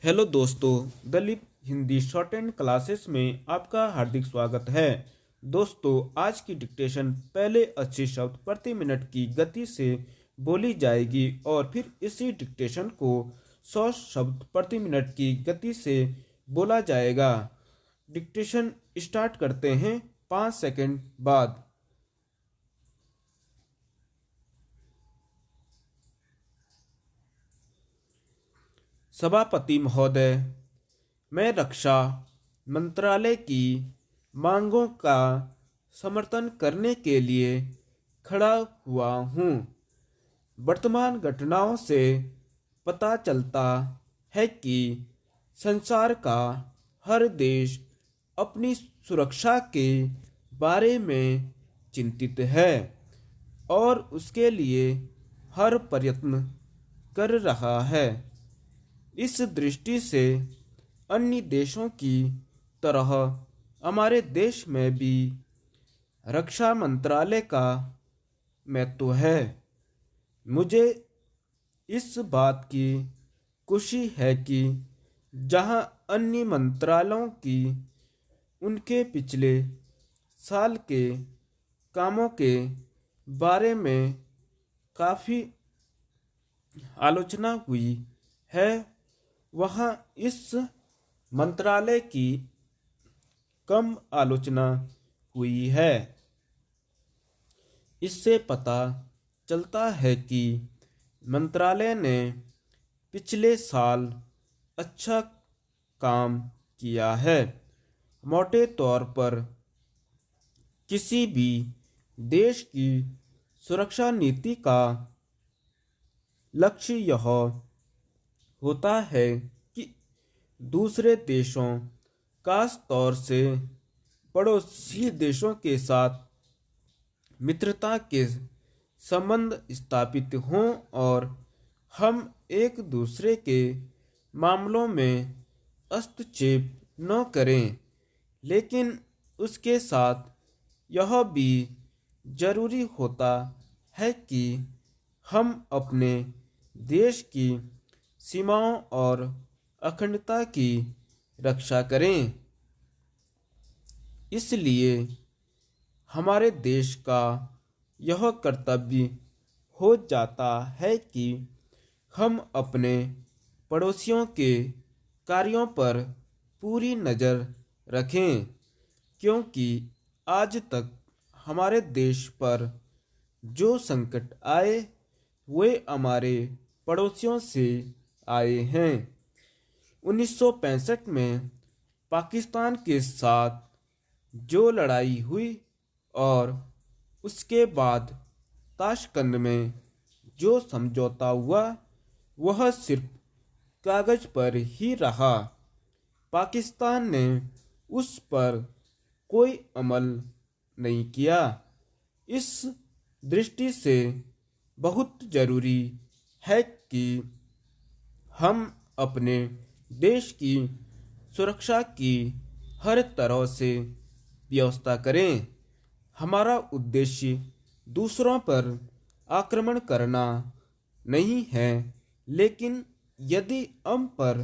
Hello दोस्तों, Dalip Hindi shorthand classes में आपका हार्दिक स्वागत है। दोस्तों, आज की डिक्टेशन पहले 80 शब्द प्रति मिनट की गति से बोली जाएगी और फिर इसी डिक्टेशन को 100 शब्द प्रति मिनट की गति से बोला जाएगा। डिक्टेशन स्टार्ट करते हैं 5 सेकंड बाद। सभापति महोदय, मैं रक्षा मंत्रालय की मांगों का समर्थन करने के लिए खड़ा हुआ हूँ। वर्तमान घटनाओं से पता चलता है कि संसार का हर देश अपनी सुरक्षा के बारे में चिंतित है और उसके लिए हर प्रयत्न कर रहा है। इस दृष्टि से अन्य देशों की तरह हमारे देश में भी रक्षा मंत्रालय का महत्व है। मुझे इस बात की खुशी है कि जहां अन्य मंत्रालयों की उनके पिछले साल के कामों के बारे में काफ़ी आलोचना हुई है, वहाँ इस मंत्रालय की कम आलोचना हुई है। इससे पता चलता है कि मंत्रालय ने पिछले साल अच्छा काम किया है। मोटे तौर पर किसी भी देश की सुरक्षा नीति का लक्ष्य यह होता है कि दूसरे देशों, खास तौर से पड़ोसी देशों के साथ मित्रता के संबंध स्थापित हों और हम एक दूसरे के मामलों में हस्तक्षेप न करें। लेकिन उसके साथ यह भी जरूरी होता है कि हम अपने देश की सीमाओं और अखंडता की रक्षा करें। इसलिए हमारे देश का यह कर्तव्य हो जाता है कि हम अपने पड़ोसियों के कार्यों पर पूरी नज़र रखें, क्योंकि आज तक हमारे देश पर जो संकट आए वे हमारे पड़ोसियों से आए हैं। 1965 में पाकिस्तान के साथ जो लड़ाई हुई और उसके बाद ताशकंद में जो समझौता हुआ, वह सिर्फ कागज पर ही रहा। पाकिस्तान ने उस पर कोई अमल नहीं किया। इस दृष्टि से बहुत जरूरी है कि हम अपने देश की सुरक्षा की हर तरह से व्यवस्था करें। हमारा उद्देश्य दूसरों पर आक्रमण करना नहीं है, लेकिन यदि हम पर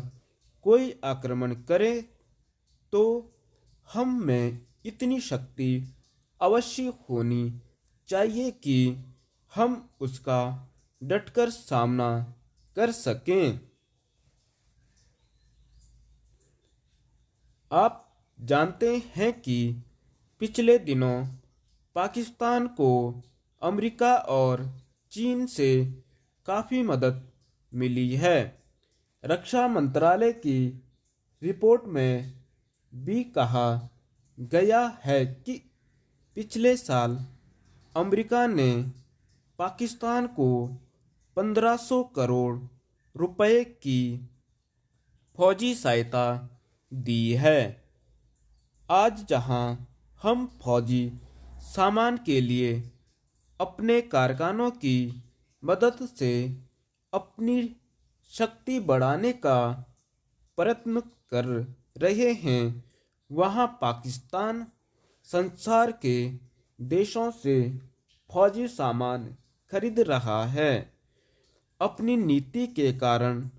कोई आक्रमण करे तो हम में इतनी शक्ति अवश्य होनी चाहिए कि हम उसका डटकर सामना कर सकें। आप जानते हैं कि पिछले दिनों पाकिस्तान को अमेरिका और चीन से काफ़ी मदद मिली है। रक्षा मंत्रालय की रिपोर्ट में भी कहा गया है कि पिछले साल अमेरिका ने पाकिस्तान को 1500 करोड़ रुपए की फौजी सहायता दी है। आज जहां हम फौजी सामान के लिए अपने कारखानों की मदद से अपनी शक्ति बढ़ाने का प्रयत्न कर रहे हैं, वहां पाकिस्तान संसार के देशों से फौजी सामान खरीद रहा है। अपनी नीति के कारण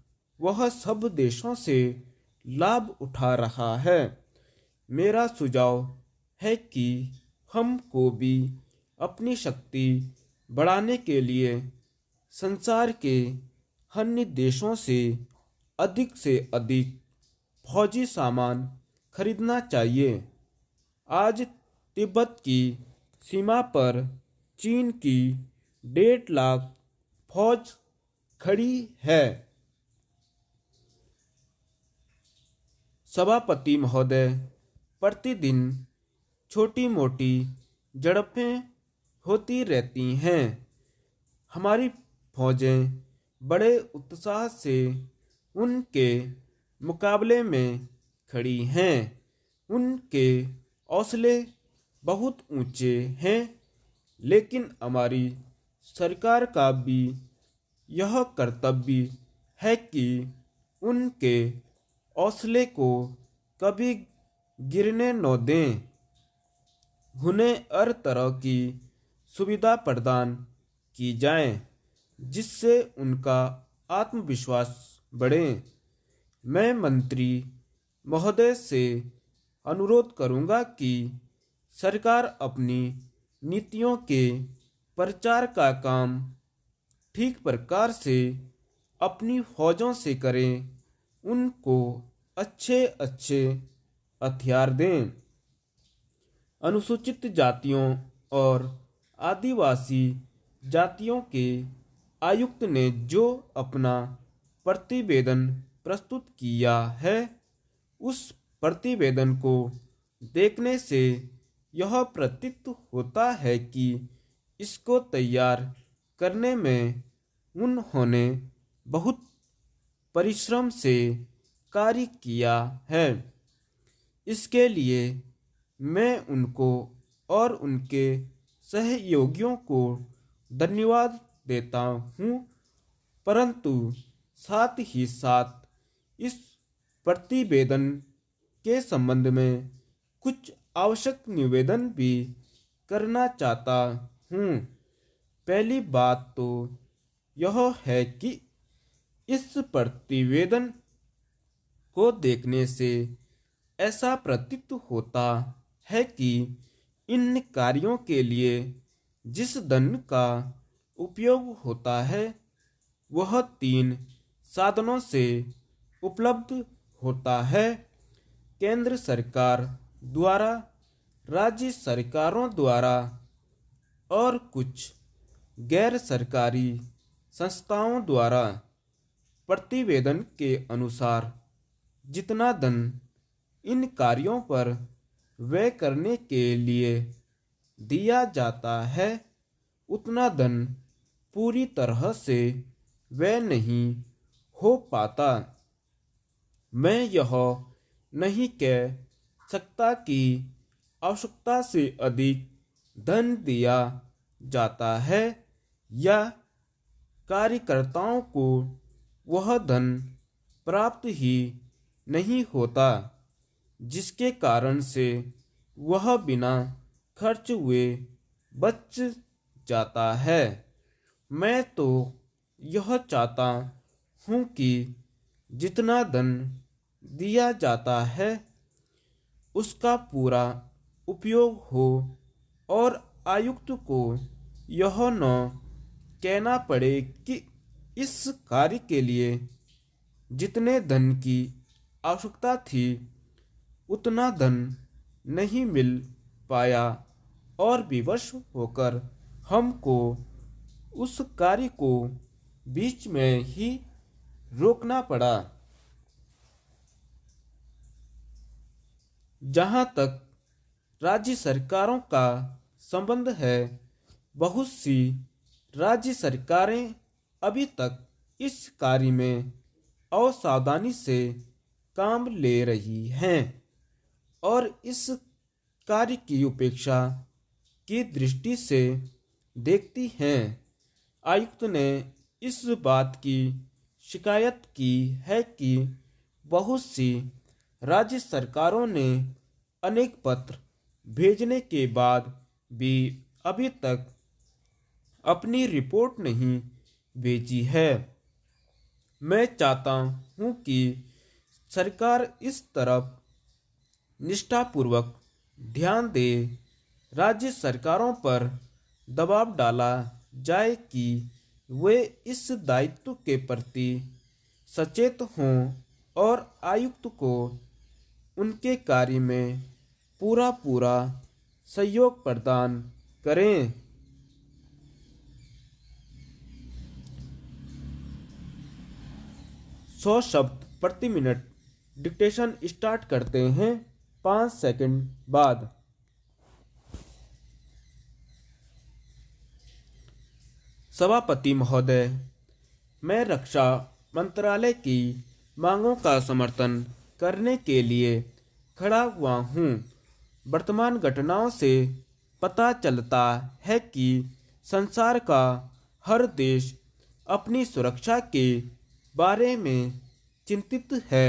वह सब देशों से लाभ उठा रहा है। मेरा सुझाव है कि हमको भी अपनी शक्ति बढ़ाने के लिए संसार के अन्य देशों से अधिक फौजी सामान खरीदना चाहिए। आज तिब्बत की सीमा पर चीन की 1.5 लाख फौज खड़ी है। सभापति महोदय, प्रतिदिन छोटी मोटी झड़पें होती रहती हैं। हमारी फौजें बड़े उत्साह से उनके मुकाबले में खड़ी हैं। उनके हौसले बहुत ऊंचे हैं, लेकिन हमारी सरकार का भी यह कर्तव्य है कि उनके हौसले को कभी गिरने न दें। उन्हें हर तरह की सुविधा प्रदान की जाए जिससे उनका आत्मविश्वास बढ़े। मैं मंत्री महोदय से अनुरोध करूंगा कि सरकार अपनी नीतियों के प्रचार का काम ठीक प्रकार से अपनी फौजों से करें। उनको अच्छे अच्छे हथियार दें। अनुसूचित जातियों और आदिवासी जातियों के आयुक्त ने जो अपना प्रतिवेदन प्रस्तुत किया है, उस प्रतिवेदन को देखने से यह प्रतीत होता है कि इसको तैयार करने में उन्होंने बहुत परिश्रम से कार्य किया है। इसके लिए मैं उनको और उनके सहयोगियों को धन्यवाद देता हूँ, परंतु साथ ही साथ इस प्रतिवेदन के संबंध में कुछ आवश्यक निवेदन भी करना चाहता हूँ। पहली बात तो यह है कि इस प्रतिवेदन को देखने से ऐसा प्रतीत होता है कि इन कार्यों के लिए जिस धन का उपयोग होता है वह 3 साधनों से उपलब्ध होता है। केंद्र सरकार द्वारा, राज्य सरकारों द्वारा और कुछ गैर सरकारी संस्थाओं द्वारा। प्रतिवेदन के अनुसार जितना धन इन कार्यों पर व्यय करने के लिए दिया जाता है, उतना धन पूरी तरह से व्यय नहीं हो पाता। मैं यह नहीं कह सकता कि आवश्यकता से अधिक धन दिया जाता है या कार्यकर्ताओं को वह धन प्राप्त ही नहीं होता, जिसके कारण से वह बिना खर्च हुए बच जाता है। मैं तो यह चाहता हूँ कि जितना धन दिया जाता है उसका पूरा उपयोग हो और आयुक्त को यह न कहना पड़े कि इस कार्य के लिए जितने धन की आवश्यकता थी उतना धन नहीं मिल पाया और विवश होकर हमको उस कार्य को बीच में ही रोकना पड़ा। जहाँ तक राज्य सरकारों का संबंध है, बहुत सी राज्य सरकारें अभी तक इस कार्य में असावधानी से काम ले रही हैं और इस कार्य की उपेक्षा की दृष्टि से देखती हैं। आयुक्त ने इस बात की शिकायत की है कि बहुत सी राज्य सरकारों ने अनेक पत्र भेजने के बाद भी अभी तक अपनी रिपोर्ट नहीं भेजी है। मैं चाहता हूं कि सरकार इस तरफ निष्ठापूर्वक ध्यान दे। राज्य सरकारों पर दबाव डाला जाए कि वे इस दायित्व के प्रति सचेत हों और आयुक्त को उनके कार्य में पूरा सहयोग प्रदान करें। 100 शब्द प्रति मिनट डिक्टेशन स्टार्ट करते हैं 5 सेकंड बाद। सभापति महोदय, मैं रक्षा मंत्रालय की मांगों का समर्थन करने के लिए खड़ा हुआ हूँ। वर्तमान घटनाओं से पता चलता है कि संसार का हर देश अपनी सुरक्षा के बारे में चिंतित है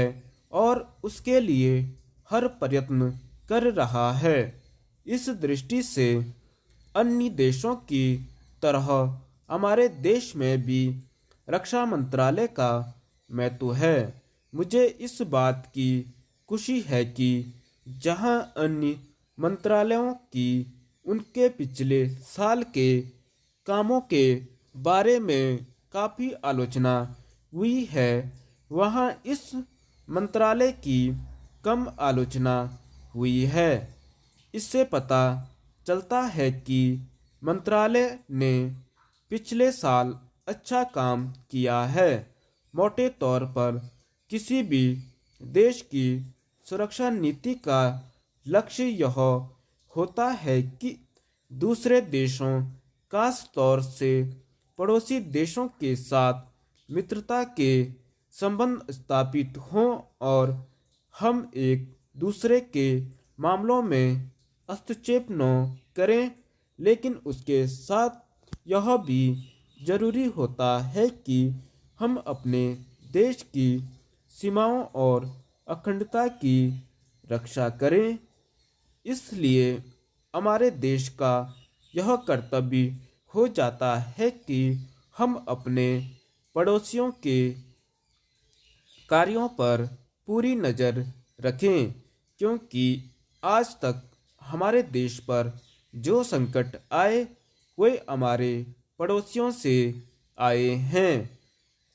और उसके लिए हर प्रयत्न कर रहा है। इस दृष्टि से अन्य देशों की तरह हमारे देश में भी रक्षा मंत्रालय का महत्व है। मुझे इस बात की खुशी है कि जहां अन्य मंत्रालयों की उनके पिछले साल के कामों के बारे में काफ़ी आलोचना हुई है, वहां इस मंत्रालय की कम आलोचना हुई है। इससे पता चलता है कि मंत्रालय ने पिछले साल अच्छा काम किया है। मोटे तौर पर किसी भी देश की सुरक्षा नीति का लक्ष्य यह होता है कि दूसरे देशों, खास तौर से पड़ोसी देशों के साथ मित्रता के संबंध स्थापित हों और हम एक दूसरे के मामलों में हस्तक्षेप न करें। लेकिन उसके साथ यह भी जरूरी होता है कि हम अपने देश की सीमाओं और अखंडता की रक्षा करें। इसलिए हमारे देश का यह कर्तव्य हो जाता है कि हम अपने पड़ोसियों के कार्यों पर पूरी नज़र रखें, क्योंकि आज तक हमारे देश पर जो संकट आए वे हमारे पड़ोसियों से आए हैं।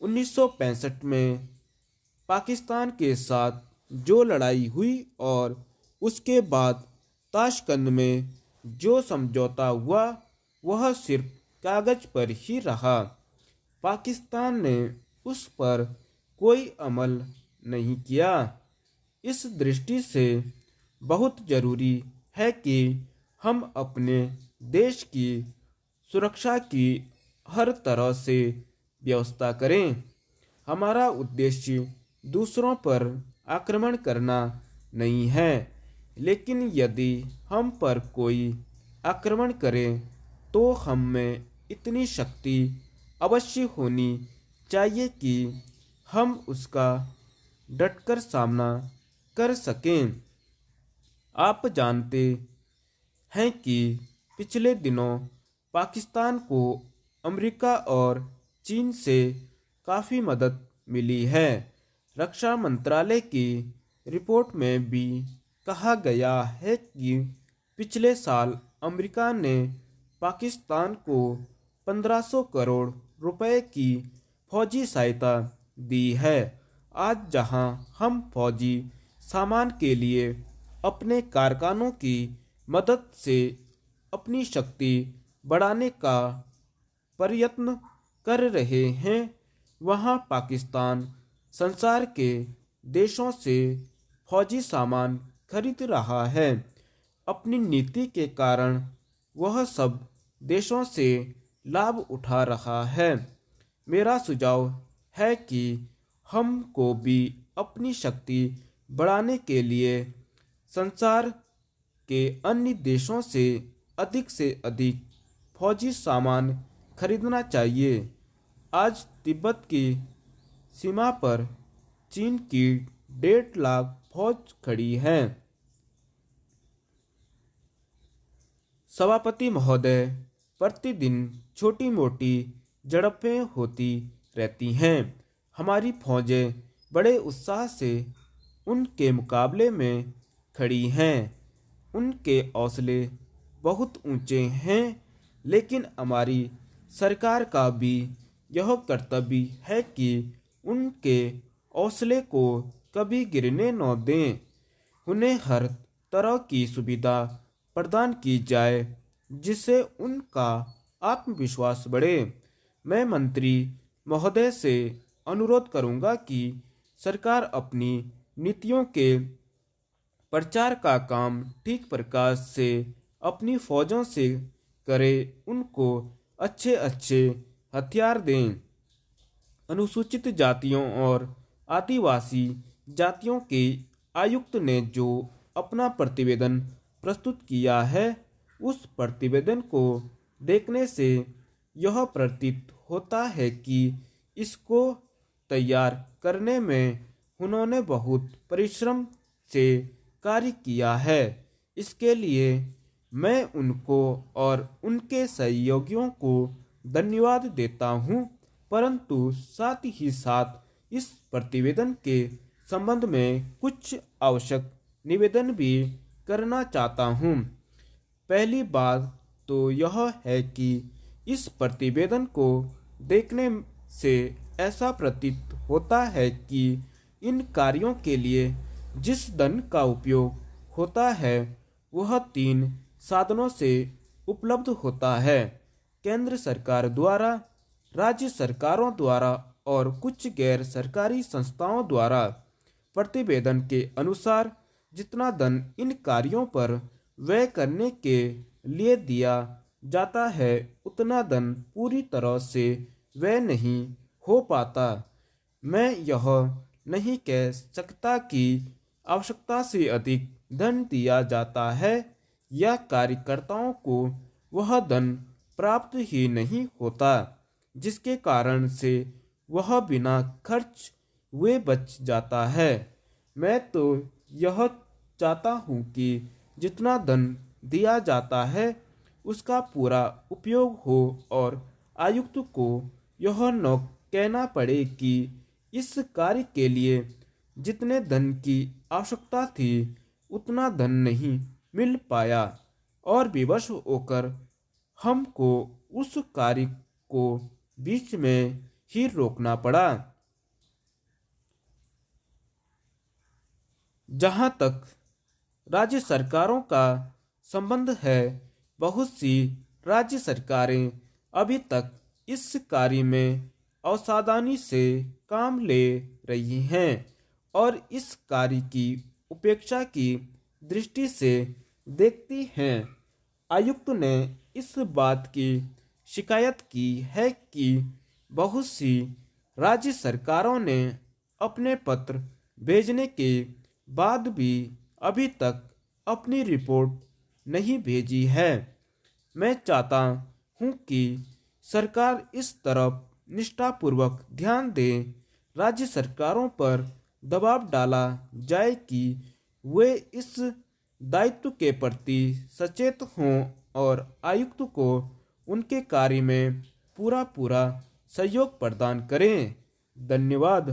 1965 में पाकिस्तान के साथ जो लड़ाई हुई और उसके बाद ताशकंद में जो समझौता हुआ वह सिर्फ कागज पर ही रहा। पाकिस्तान ने उस पर कोई अमल नहीं किया। इस दृष्टि से बहुत ज़रूरी है कि हम अपने देश की सुरक्षा की हर तरह से व्यवस्था करें। हमारा उद्देश्य दूसरों पर आक्रमण करना नहीं है, लेकिन यदि हम पर कोई आक्रमण करे तो हम में इतनी शक्ति अवश्य होनी चाहिए कि हम उसका डटकर सामना कर सकें। आप जानते हैं कि पिछले दिनों पाकिस्तान को अमेरिका और चीन से काफ़ी मदद मिली है। रक्षा मंत्रालय की रिपोर्ट में भी कहा गया है कि पिछले साल अमेरिका ने पाकिस्तान को 1500 करोड़ रुपए की फौजी सहायता दी है। आज जहां हम फौजी सामान के लिए अपने कारखानों की मदद से अपनी शक्ति बढ़ाने का प्रयत्न कर रहे हैं, वहां पाकिस्तान संसार के देशों से फौजी सामान खरीद रहा है। अपनी नीति के कारण वह सब देशों से लाभ उठा रहा है। मेरा सुझाव है कि हमको भी अपनी शक्ति बढ़ाने के लिए संसार के अन्य देशों से अधिक फौजी सामान खरीदना चाहिए। आज तिब्बत की सीमा पर चीन की 1.5 लाख फौज खड़ी है। सभापति महोदय, प्रतिदिन छोटी मोटी झड़पें होती रहती हैं। हमारी फौजें बड़े उत्साह से उनके मुकाबले में खड़ी हैं। उनके हौसले बहुत ऊंचे हैं, लेकिन हमारी सरकार का भी यह कर्तव्य है कि उनके हौसले को कभी गिरने न दें। उन्हें हर तरह की सुविधा प्रदान की जाए जिससे उनका आत्मविश्वास बढ़े। मैं मंत्री महोदय से अनुरोध करूंगा कि सरकार अपनी नीतियों के प्रचार का काम ठीक प्रकार से अपनी फौजों से करे, उनको अच्छे अच्छे हथियार दें। अनुसूचित जातियों और आदिवासी जातियों के आयुक्त ने जो अपना प्रतिवेदन प्रस्तुत किया है, उस प्रतिवेदन को देखने से यह प्रतीत होता है कि इसको तैयार करने में उन्होंने बहुत परिश्रम से कार्य किया है। इसके लिए मैं उनको और उनके सहयोगियों को धन्यवाद देता हूँ, परंतु साथ ही साथ इस प्रतिवेदन के संबंध में कुछ आवश्यक निवेदन भी करना चाहता हूँ। पहली बात तो यह है कि इस प्रतिवेदन को देखने से ऐसा प्रतीत होता है कि इन कार्यों के लिए जिस धन का उपयोग होता है वह 3 साधनों से उपलब्ध होता है: केंद्र सरकार द्वारा, राज्य सरकारों द्वारा और कुछ गैर सरकारी संस्थाओं द्वारा। प्रतिवेदन के अनुसार जितना धन इन कार्यों पर व्यय करने के लिए दिया जाता है, उतना धन पूरी तरह से व्यय नहीं हो पाता। मैं यह नहीं कह सकता कि आवश्यकता से अधिक धन दिया जाता है या कार्यकर्ताओं को वह धन प्राप्त ही नहीं होता, जिसके कारण से वह बिना खर्च हुए बच जाता है। मैं तो यह चाहता हूँ कि जितना धन दिया जाता है उसका पूरा उपयोग हो और आयुक्त को यह न कहना पड़े कि इस कार्य के लिए जितने धन की आवश्यकता थी उतना धन नहीं मिल पाया और विवश होकर हमको उस कार्य को बीच में ही रोकना पड़ा। जहाँ तक राज्य सरकारों का संबंध है, बहुत सी राज्य सरकारें अभी तक इस कार्य में असावधानी से काम ले रही हैं और इस कार्य की उपेक्षा की दृष्टि से देखती हैं। आयुक्त ने इस बात की शिकायत की है कि बहुत सी राज्य सरकारों ने अपने पत्र भेजने के बाद भी अभी तक अपनी रिपोर्ट नहीं भेजी है। मैं चाहता हूँ कि सरकार इस तरफ निष्ठापूर्वक ध्यान दे। राज्य सरकारों पर दबाव डाला जाए कि वे इस दायित्व के प्रति सचेत हों और आयुक्त को उनके कार्य में पूरा सहयोग प्रदान करें। धन्यवाद।